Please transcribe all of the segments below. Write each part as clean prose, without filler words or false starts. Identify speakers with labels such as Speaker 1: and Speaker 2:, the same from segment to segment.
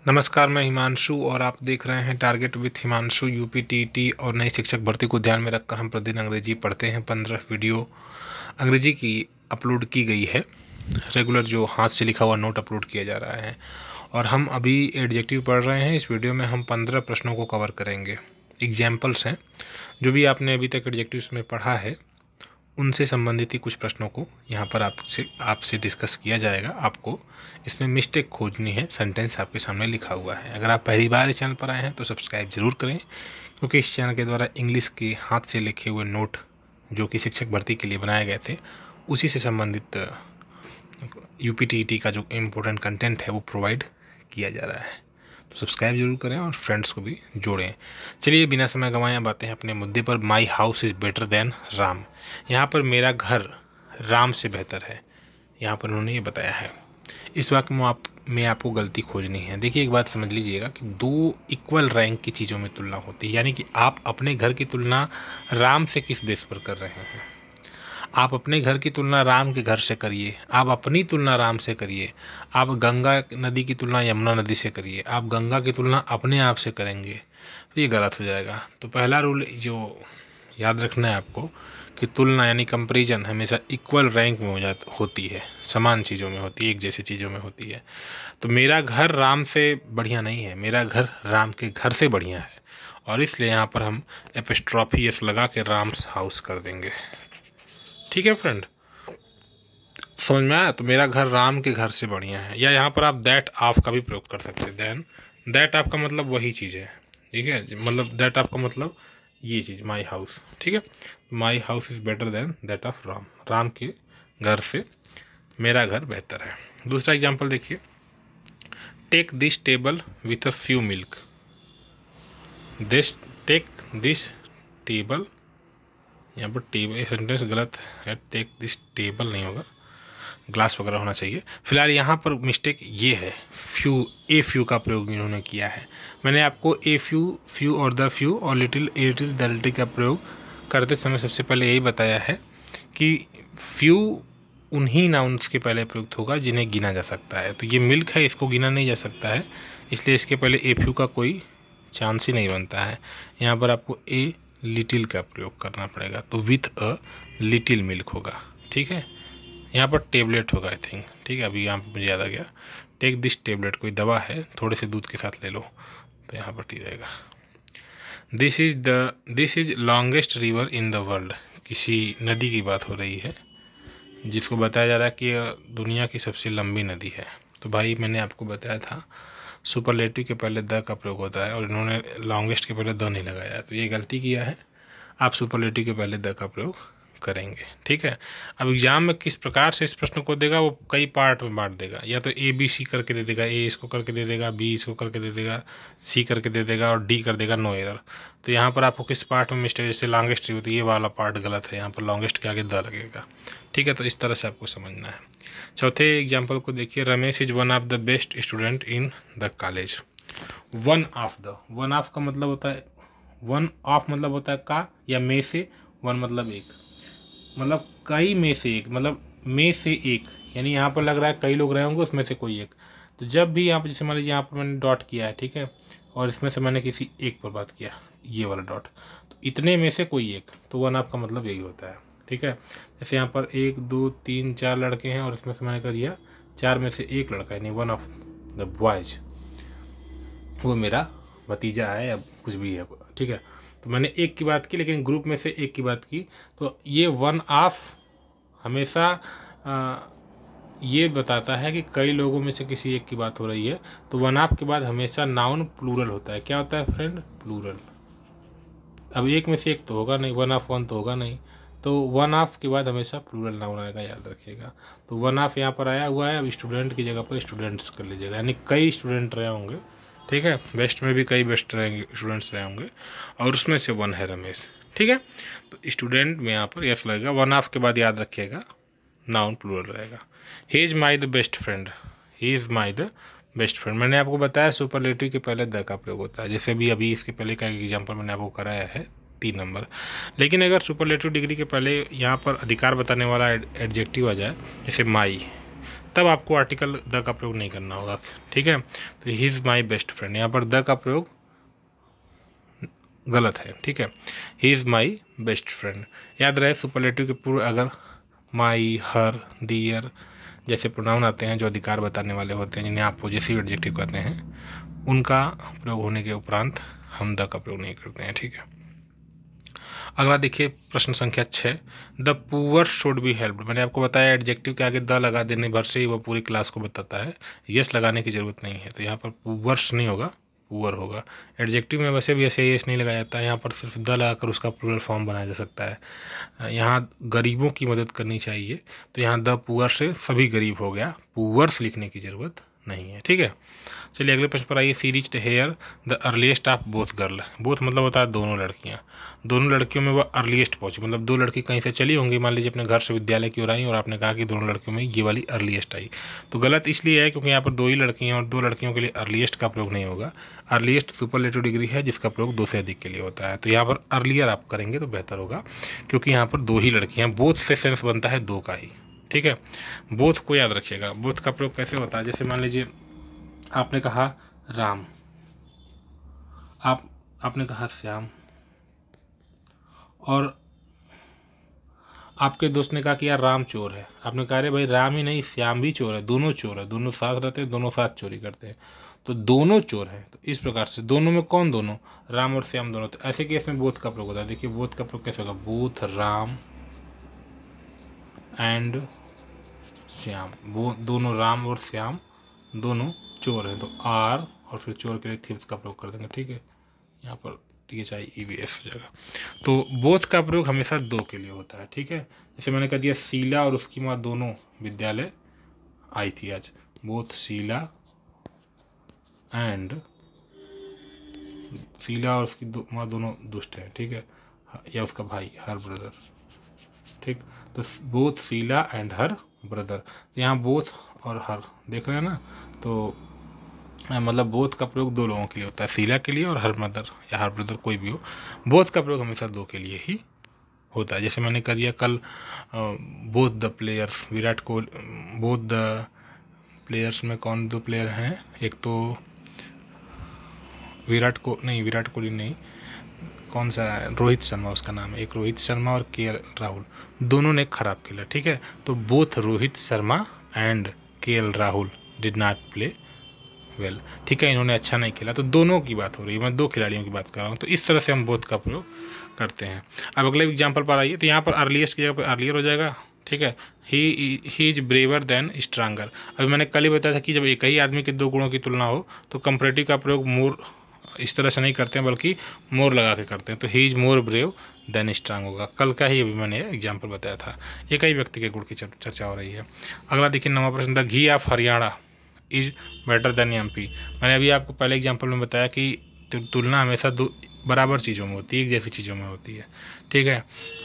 Speaker 1: नमस्कार, मैं हिमांशु और आप देख रहे हैं टारगेट विथ हिमांशु। यूपीटीटी और नई शिक्षक भर्ती को ध्यान में रखकर हम प्रतिदिन अंग्रेजी पढ़ते हैं। 15 वीडियो अंग्रेजी की अपलोड की गई है। रेगुलर जो हाथ से लिखा हुआ नोट अपलोड किया जा रहा है और हम अभी एडजेक्टिव पढ़ रहे हैं। इस वीडियो में हम 15 प्रश्नों को कवर करेंगे। एग्जाम्पल्स हैं, जो भी आपने अभी तक एडजेक्टिव्स में पढ़ा है उनसे संबंधित ही कुछ प्रश्नों को यहाँ पर आपसे डिस्कस किया जाएगा। आपको इसमें मिस्टेक खोजनी है। सेंटेंस आपके सामने लिखा हुआ है। अगर आप पहली बार इस चैनल पर आए हैं तो सब्सक्राइब ज़रूर करें, क्योंकि इस चैनल के द्वारा इंग्लिश के हाथ से लिखे हुए नोट जो कि शिक्षक भर्ती के लिए बनाए गए थे, उसी से संबंधित यूपीटीटी का जो इम्पोर्टेंट कंटेंट है वो प्रोवाइड किया जा रहा है। तो सब्सक्राइब जरूर करें और फ्रेंड्स को भी जोड़ें। चलिए बिना समय गंवाए बातें हैं अपने मुद्दे पर। My house is better than Ram. यहाँ पर मेरा घर राम से बेहतर है, यहाँ पर उन्होंने ये बताया है। इस वाक्य में आपको गलती खोजनी है। देखिए, एक बात समझ लीजिएगा कि दो इक्वल रैंक की चीज़ों में तुलना होती है, यानी कि आप अपने घर की तुलना राम से किस बेस पर कर रहे हैं। आप अपने घर की तुलना राम के घर से करिए, आप अपनी तुलना राम से करिए। आप गंगा नदी की तुलना यमुना नदी से करिए, आप गंगा की तुलना अपने आप से करेंगे तो ये गलत हो जाएगा। तो पहला रूल जो याद रखना है आपको कि तुलना यानी कंपैरिजन हमेशा इक्वल रैंक में होती है, समान चीज़ों में होती है, एक जैसी चीज़ों में होती है। तो मेरा घर राम से बढ़िया नहीं है, मेरा घर राम के घर से बढ़िया है, और इसलिए यहाँ पर हम एपिस्ट्रॉफी एस लगा के राम्स हाउस कर देंगे। ठीक है फ्रेंड, समझ में आया? तो मेरा घर राम के घर से बढ़िया है। या यहाँ पर आप दैट ऑफ का भी प्रयोग कर सकते हैं। देन दैट ऑफ का मतलब वही चीज़ है, ठीक है, मतलब दैट ऑफ का मतलब ये चीज़ माई हाउस। ठीक है, my house is better than that of Ram. Ram के घर से मेरा घर बेहतर है। दूसरा एग्जाम्पल देखिए, take this table with a few milk. This take this table, यहाँ पर टेबल सेंटेंस गलत है, टेक दिस टेबल नहीं होगा, ग्लास वगैरह होना चाहिए। फिलहाल यहाँ पर मिस्टेक ये है, फ्यू का प्रयोग इन्होंने किया है। मैंने आपको फ्यू और द फ्यू और लिटिल द लिटिल का प्रयोग करते समय सबसे पहले यही बताया है कि फ्यू उन्हीं नाउन्स के पहले प्रयुक्त होगा जिन्हें गिना जा सकता है। तो ये मिल्क है, इसको गिना नहीं जा सकता है, इसलिए इसके पहले फ्यू का कोई चांस ही नहीं बनता है। यहाँ पर आपको लिटिल का प्रयोग करना पड़ेगा, तो विथ अ लिटिल मिल्क होगा। ठीक है, यहाँ पर टेबलेट होगा आई थिंक। ठीक है, अभी यहाँ पर मुझे याद आ गया, टेक दिस टेबलेट कोई दवा है, थोड़े से दूध के साथ ले लो, तो यहाँ पर ठीक रहेगा। This is longest river in the world. किसी नदी की बात हो रही है जिसको बताया जा रहा है कि दुनिया की सबसे लंबी नदी है। तो भाई मैंने आपको बताया था सुपरलेटिव के पहले द का प्रयोग होता है और इन्होंने लॉन्गेस्ट के पहले द नहीं लगाया, तो ये गलती किया है। आप सुपरलेटिव के पहले द का प्रयोग करेंगे। ठीक है, अब एग्जाम में किस प्रकार से इस प्रश्न को देगा वो कई पार्ट में बांट देगा। या तो ए बी सी करके दे देगा, ए इसको करके दे देगा, बी इसको करके दे देगा, सी करके दे देगा और डी कर देगा नो एरर। तो यहाँ पर आपको किस पार्ट में मिस्टेक, जैसे लॉन्गेस्ट होती है, ये वाला पार्ट गलत है, यहाँ पर लॉन्गेस्ट के आगे द लगेगा। ठीक है, तो इस तरह से आपको समझना है। चौथे एग्जाम्पल को देखिए, Ramesh is one of the best student in the college. One of का मतलब होता है, वन ऑफ मतलब होता है का या में से, वन मतलब एक, मतलब कई में से एक, मतलब में से एक, यानी यहाँ पर लग रहा है कई लोग रहे होंगे उसमें से कोई एक। तो जब भी यहाँ पर, जैसे मान लीजिए यहाँ पर मैंने डॉट किया है, ठीक है, और इसमें से मैंने किसी एक पर बात किया, ये वाला डॉट, तो इतने में से कोई एक, तो वन ऑफ का मतलब यही होता है। ठीक है, जैसे यहाँ पर 1 2 3 4 लड़के हैं और इसमें से मैंने कर दिया 4 में से एक लड़का, यानी वन ऑफ द बॉयज, वो मेरा भतीजा है या कुछ भी है। ठीक है, तो मैंने एक की बात की, लेकिन ग्रुप में से एक की बात की, तो ये वन ऑफ हमेशा ये बताता है कि कई लोगों में से किसी एक की बात हो रही है। तो वन ऑफ के बाद हमेशा नाउन प्लूरल होता है। क्या होता है फ्रेंड? प्लूरल। अब एक में से एक तो होगा नहीं, वन ऑफ वन तो होगा नहीं, तो वन ऑफ के बाद हमेशा प्लूरल नाउन आएगा, याद रखिएगा। तो वन ऑफ यहाँ पर आया हुआ है, अब स्टूडेंट की जगह पर स्टूडेंट्स कर लीजिएगा, यानी कई स्टूडेंट रहे होंगे। ठीक है, बेस्ट में भी कई बेस्ट रहेंगे, स्टूडेंट्स रहे होंगे, और उसमें से वन है रमेश। ठीक है, तो स्टूडेंट में यहाँ पर यस लगेगा। वन ऑफ के बाद याद रखिएगा नाउन प्लूरल रहेगा। He is my the best friend, he is my the best friend. मैंने आपको बताया सुपरलेटिव के पहले द का प्रयोग होता है, जैसे भी अभी इसके पहले का एग्जाम्पल मैंने आपको कराया है 3 नंबर। लेकिन अगर सुपरलेटिव डिग्री के पहले यहाँ पर अधिकार बताने वाला एडजेक्टिव आ जाए, जैसे माई, तब आपको आर्टिकल द का प्रयोग नहीं करना होगा, ठीक है। तो he is my best friend, यहाँ पर द का प्रयोग गलत है, ठीक है। He is my best friend. याद रहे सुपरलेटिव के पूर्व अगर माई, हर, दियर जैसे प्रोनाउन आते हैं जो अधिकार बताने वाले होते हैं, जिन्हें आप पॉजेसिव एडजेक्टिव कहते हैं, उनका प्रयोग होने के उपरांत हम द का प्रयोग नहीं करते हैं, ठीक है। अगला देखिए प्रश्न संख्या 6, the poor should be helped. मैंने आपको बताया एडजेक्टिव के आगे द लगा देने भर से ही वो पूरी क्लास को बताता है, यस लगाने की जरूरत नहीं है। तो यहाँ पर पुअर्स नहीं होगा, पुअर होगा। एडजेक्टिव में वैसे भी ऐसे यस नहीं लगाया जाता है, यहाँ पर सिर्फ द लगाकर उसका प्लूरल फॉर्म बनाया जा सकता है। यहाँ गरीबों की मदद करनी चाहिए, तो यहाँ द पुअर से सभी गरीब हो गया, पुअर्स लिखने की जरूरत नहीं है, ठीक है। चलिए अगले प्रश्न पर आइए। She reached here the earliest of both girl. Both मतलब होता है दोनों लड़कियां, दोनों लड़कियों में वह अर्लीस्ट पहुंची, मतलब दो लड़की कहीं से चली होंगी, मान लीजिए अपने घर से विद्यालय की ओर आई और आपने कहा कि दोनों लड़कियों में ये वाली अर्लीस्ट आई। तो गलत इसलिए है क्योंकि यहाँ पर दो ही लड़कियां और दो लड़कियों के लिए अर्लीस्ट का प्रयोग नहीं होगा। अर्लीस्ट सुपरलेटिव डिग्री है जिसका प्रयोग दो से अधिक के लिए होता है। तो यहाँ पर अर्लियर आप करेंगे तो बेहतर होगा, क्योंकि यहाँ पर दो ही लड़कियाँ, बोथ से सेंस बनता है दो का ही, ठीक है। बोथ को याद रखिएगा। बोथ का प्रयोग कैसे होता है, जैसे मान लीजिए आपने कहा राम, आपने कहा श्याम, और आपके दोस्त ने कहा कि यार राम चोर है। आपने कहा अरे भाई राम ही नहीं श्याम भी चोर है, दोनों चोर है, दोनों साथ रहते हैं, दोनों साथ चोरी करते हैं, तो दोनों चोर हैं। तो इस प्रकार से दोनों में कौन दोनों, राम और श्याम दोनों। तो ऐसे केस में बोथ का प्रयोग होता है। देखिए बोथ का प्रयोग कैसे होगा, बोथ राम एंड श्याम, वो दोनों राम और श्याम दोनों चोर है। तो आर और फिर चोर के लिए थीव्स का प्रयोग कर देंगे, ठीक है। यहाँ पर THIEVS हो जाएगा। तो बोथ का प्रयोग हमेशा दो के लिए होता है, ठीक है। जैसे मैंने कह दिया शीला और उसकी माँ दोनों विद्यालय आई थी आज, बोथ शीला एंड, शीला और उसकी माँ दोनों दुष्ट है, ठीक है, या उसका भाई, हर ब्रदर, ठीक। तो both Sheela and her brother, यहाँ बोथ और हर देख रहे हैं ना, तो मतलब बोथ का प्रयोग दो लोगों के लिए होता है, शीला के लिए और हर मदर या हर ब्रदर कोई भी हो। बोथ का प्रयोग हमेशा दो के लिए ही होता है। जैसे मैंने कह दिया कल both the players, Virat Kohli, both the players में कौन दो प्लेयर हैं, एक तो विराट कोहली नहीं, कौन सा है, रोहित शर्मा उसका नाम है, एक रोहित शर्मा और KL राहुल, दोनों ने खराब खेला, ठीक है। तो both Rohit Sharma and KL Rahul did not play well, ठीक है, इन्होंने अच्छा नहीं खेला। तो दोनों की बात हो रही है, मैं दो खिलाड़ियों की बात कर रहा हूँ। तो इस तरह से हम बोथ का प्रयोग करते हैं। अब अगले एग्जाम्पल पर आइए। तो यहाँ पर अर्लीस्ट की जगह पर अर्लियर हो जाएगा, ठीक है। He is braver than stronger. अभी मैंने कल ही बताया था कि जब एक ही आदमी के दो गुणों की तुलना हो तो कंपैरेटिव का प्रयोग मोर इस तरह से नहीं करते हैं, बल्कि मोर लगा के करते हैं। तो he is more brave than strong होगा। कल का ही अभी मैंने एग्जाम्पल बताया था। एक ही व्यक्ति के गुण की चर्चा हो रही है। अगला देखिए 9वां प्रश्न, the ghee of Haryana is better than MP। मैंने अभी आपको पहले एग्जाम्पल में बताया कि तुलना हमेशा दो बराबर चीज़ों में होती है, एक जैसी चीज़ों में होती है, ठीक है।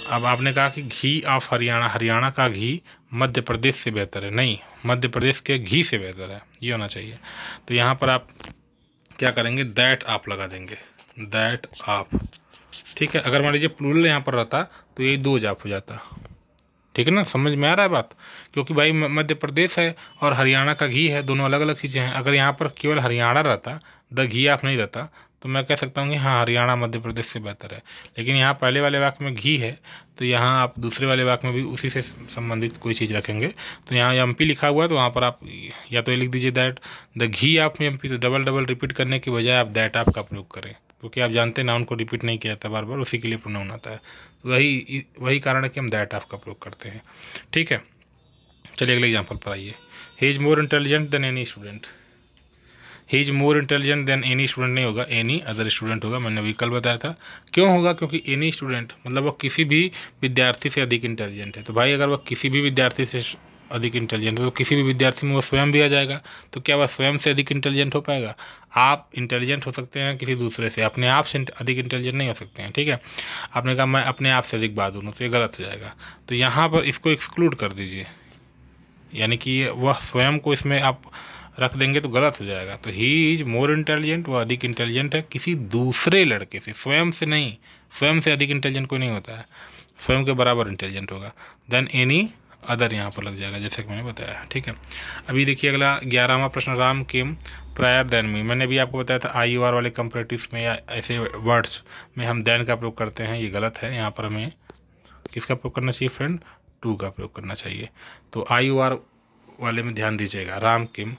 Speaker 1: अब आपने कहा कि घी ऑफ हरियाणा, हरियाणा का घी मध्य प्रदेश से बेहतर है, नहीं, मध्य प्रदेश के घी से बेहतर है, ये होना चाहिए। तो यहाँ पर आप क्या करेंगे, दैट आप लगा देंगे, दैट आप, ठीक है। अगर मान लीजिए प्लूरल यहाँ पर रहता तो ये दो जाप हो जाता, ठीक है ना, समझ में आ रहा है बात। क्योंकि भाई मध्य प्रदेश है और हरियाणा का घी है, दोनों अलग अलग चीज़ें हैं। अगर यहाँ पर केवल हरियाणा रहता, द घी ऑफ नहीं रहता, तो मैं कह सकता हूँ कि हाँ हरियाणा मध्य प्रदेश से बेहतर है। लेकिन यहाँ पहले वाले वाक्य में घी है, तो यहाँ आप दूसरे वाले वाक्य में भी उसी से संबंधित कोई चीज़ रखेंगे। तो यहाँ MP लिखा हुआ है, तो वहाँ पर आप या तो ये लिख दीजिए that the ghee of MP। तो डबल डबल रिपीट करने की बजाय आप दैट ऑफ का प्रयोग करें, क्योंकि आप जानते हैं नाउन को रिपीट नहीं किया जाता बार बार, उसी के लिए प्रोनाउन आता है। तो वही कारण है कि हम दैट ऑफ का प्रयोग करते हैं, ठीक है। चलिए अगले एग्जाम्पल पर आइए। He is more intelligent then any student. He is more intelligent then any student नहीं होगा, एनी अदर स्टूडेंट होगा। मैंने अभी कल बताया था। क्यों होगा, क्योंकि एनी स्टूडेंट मतलब वह किसी भी विद्यार्थी से अधिक इंटेलिजेंट है। तो भाई अगर वह किसी भी विद्यार्थी से अधिक इंटेलिजेंट है तो किसी भी विद्यार्थी में वो स्वयं भी आ जाएगा। तो क्या वह स्वयं से अधिक इंटेलिजेंट हो पाएगा? आप इंटेलिजेंट हो सकते हैं किसी दूसरे से, अपने आप से अधिक इंटेलिजेंट नहीं हो सकते हैं, ठीक है। आपने कहा मैं अपने आप से अधिक बहादुर हूँ, तो ये गलत हो जाएगा। तो यहाँ पर इसको एक्सक्लूड कर दीजिए, यानी कि वह स्वयं को इसमें आप रख देंगे तो गलत हो जाएगा। तो ही इज मोर इंटेलिजेंट, वह अधिक इंटेलिजेंट है किसी दूसरे लड़के से, स्वयं से नहीं। स्वयं से अधिक इंटेलिजेंट कोई नहीं होता है, स्वयं के बराबर इंटेलिजेंट होगा। देन एनी अदर यहाँ पर लग जाएगा जैसे कि मैंने बताया, ठीक है। अभी देखिए अगला 11वां प्रश्न, राम केम प्रायर देन मी। मैंने भी आपको बताया था आई यू आर वाले कंपरेटिव्स में या ऐसे वर्ड्स में हम देन का प्रयोग करते हैं, ये गलत है। यहाँ पर हमें किसका प्रयोग करना चाहिए फ्रेंड, टू का प्रयोग करना चाहिए। तो आई यू आर वाले में ध्यान दीजिएगा, राम केम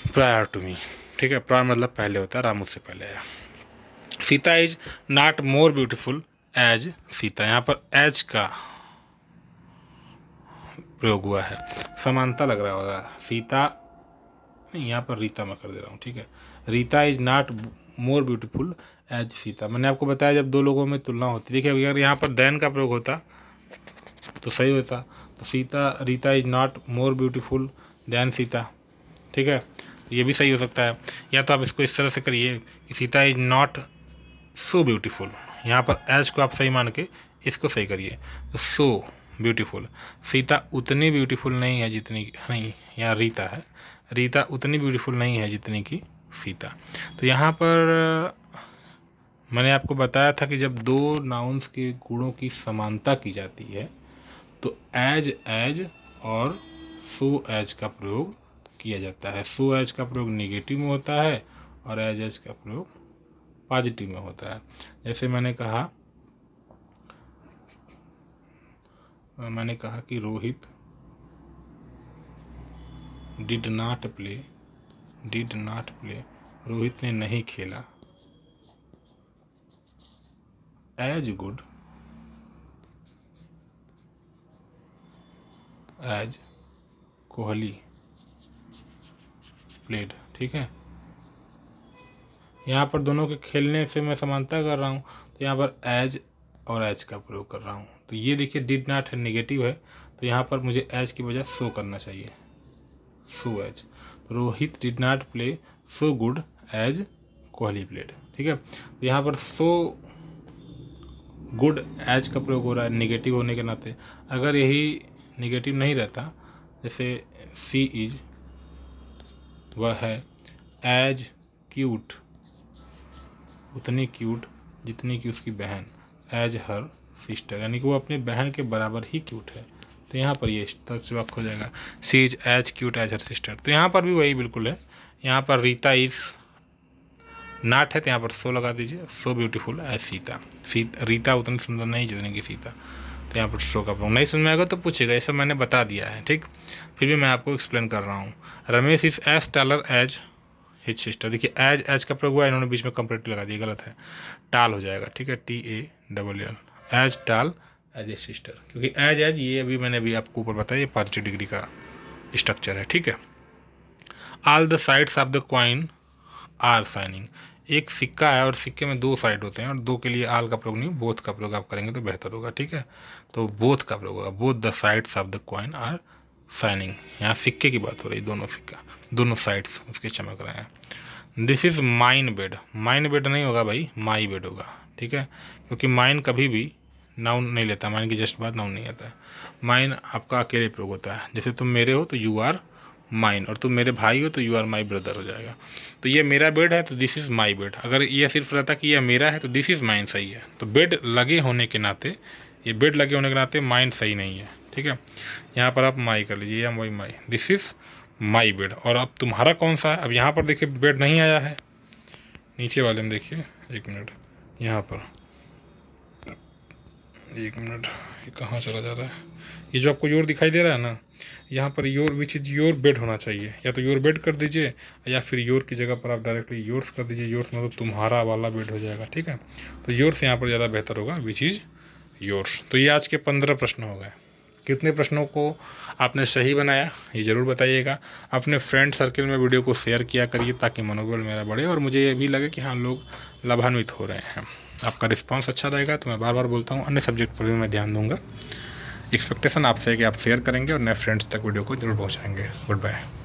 Speaker 1: प्रायर टू मी, ठीक है। प्रायर मतलब पहले होता है, राम उससे पहले आया। Sita is not more beautiful as Sita, यहाँ पर एज का प्रयोग हुआ है, समानता लग रहा होगा। सीता नहीं, यहाँ पर रीता मैं कर दे रहा हूँ, ठीक है। Rita is not more beautiful as Sita. मैंने आपको बताया जब दो लोगों में तुलना होती, देखिए अगर यहाँ पर देन का प्रयोग होता तो सही होता। तो Sita, Rita is not more beautiful then Sita, ठीक है, ये भी सही हो सकता है। या तो आप इसको इस तरह से करिए कि Sita is not so beautiful, यहाँ पर एज को आप सही मान के इसको सही करिए, तो सो ब्यूटीफुल, सीता उतनी ब्यूटीफुल नहीं है जितनी, नहीं यहाँ रीता है, रीता उतनी ब्यूटीफुल नहीं है जितनी कि सीता। तो यहाँ पर मैंने आपको बताया था कि जब दो नाउन्स के गुणों की समानता की जाती है तो एज और सो एज का प्रयोग किया जाता है। सो एज का प्रयोग नेगेटिव में होता है और एज का प्रयोग पॉजिटिव में होता है। जैसे मैंने कहा कि Rohit did not play, Rohit ने नहीं खेला as good as Kohli played, ठीक है। यहाँ पर दोनों के खेलने से मैं समानता कर रहा हूँ, तो यहाँ पर एज और एज का प्रयोग कर रहा हूँ। तो ये देखिए डिड नॉट है, नेगेटिव है, तो यहाँ पर मुझे एज की बजाय सो करना चाहिए, so as. Rohit did not play so good as Kohli played, ठीक है। तो यहाँ पर सो गुड एज का प्रयोग हो रहा है नेगेटिव होने के नाते। अगर यही नेगेटिव नहीं रहता, जैसे सी इज, वह है एज क्यूट, उतनी क्यूट जितनी कि उसकी बहन, एज हर सिस्टर, यानी कि वो अपनी बहन के बराबर ही क्यूट है। तो यहाँ पर ये तर्क हो जाएगा, she is as cute as her sister. तो यहाँ पर भी वही बिल्कुल है। यहाँ पर रीता इज नॉट है, तो यहाँ पर सो लगा दीजिए, so beautiful as Sita. Rita उतनी सुंदर नहीं जितनी कि सीता, तो यहाँ पर शो का प्रयोग। नहीं समझ में आएगा तो पूछेगा, ये सब मैंने बता दिया है, ठीक। फिर भी मैं आपको एक्सप्लेन कर रहा हूँ। Ramesh is as taller as his sister. देखिए एज का प्रयोग हुआ, इन्होंने बीच में कंपरेटिव लगा दिया, गलत है, टाल हो जाएगा, ठीक है, TALL, एज टाल एज ए सिस्टर, क्योंकि एज ये अभी मैंने भी आपको ऊपर बताया, ये पॉजिटिव डिग्री का स्ट्रक्चर है, ठीक है। All the sides of the coin are shining. एक सिक्का है और सिक्के में दो साइड होते हैं, और दो के लिए आल का प्रयोग नहीं, बोथ का प्रयोग आप करेंगे तो बेहतर होगा, ठीक है। तो बोथ का प्रयोग होगा, both the sides of the coin are shining. यहाँ सिक्के की बात हो रही, दोनों सिक्का, दोनों साइड्स उसके चमक रहे हैं। This is mine bed, mine bed नहीं होगा भाई, माई बेड होगा, ठीक है, क्योंकि माइन कभी भी नाउन नहीं लेता, माइन की जस्ट बाद नाउन नहीं आता है। माइन आपका अकेले प्रयोग होता है, जैसे तुम मेरे हो तो यू आर माइन, और तुम मेरे भाई हो तो यू आर माई ब्रदर हो जाएगा। तो ये मेरा बेड है तो दिस इज़ माई बेड। अगर ये सिर्फ रहता कि यह मेरा है तो दिस इज़ माइन सही है। तो बेड लगे होने के नाते, ये बेड लगे होने के नाते माइन सही नहीं है, ठीक है। यहाँ पर आप माई कर लीजिए, या वही माई, दिस इज़ माई बेड। और अब तुम्हारा कौन सा है, अब यहाँ पर देखिए बेड नहीं आया है, नीचे वाले में देखिए, एक मिनट, यहाँ पर एक मिनट, ये कहाँ चला जा रहा है, ये जो आपको योर दिखाई दे रहा है ना, यहाँ per your which is your bed होना चाहिए, या तो योर बेड कर दीजिए, या फिर योर की जगह पर आप डायरेक्टली योर्स कर दीजिए। योर्स मतलब तुम्हारा वाला बेड हो जाएगा, ठीक है। तो योर्स यहाँ पर ज़्यादा बेहतर होगा, विच इज़ योर्स। तो ये आज के 15 प्रश्न हो गए। कितने प्रश्नों को आपने सही बनाया ये ज़रूर बताइएगा। अपने फ्रेंड सर्कल में वीडियो को शेयर किया करिए ताकि मनोबल मेरा बढ़े और मुझे ये भी लगे कि हाँ लोग लाभान्वित हो रहे हैं। आपका रिस्पांस अच्छा रहेगा तो मैं बार बार बोलता हूँ अन्य सब्जेक्ट पर भी मैं ध्यान दूंगा। एक्सपेक्टेशन आपसे है कि आप शेयर करेंगे और नए फ्रेंड्स तक वीडियो को जरूर पहुँचाएंगे। Good bye.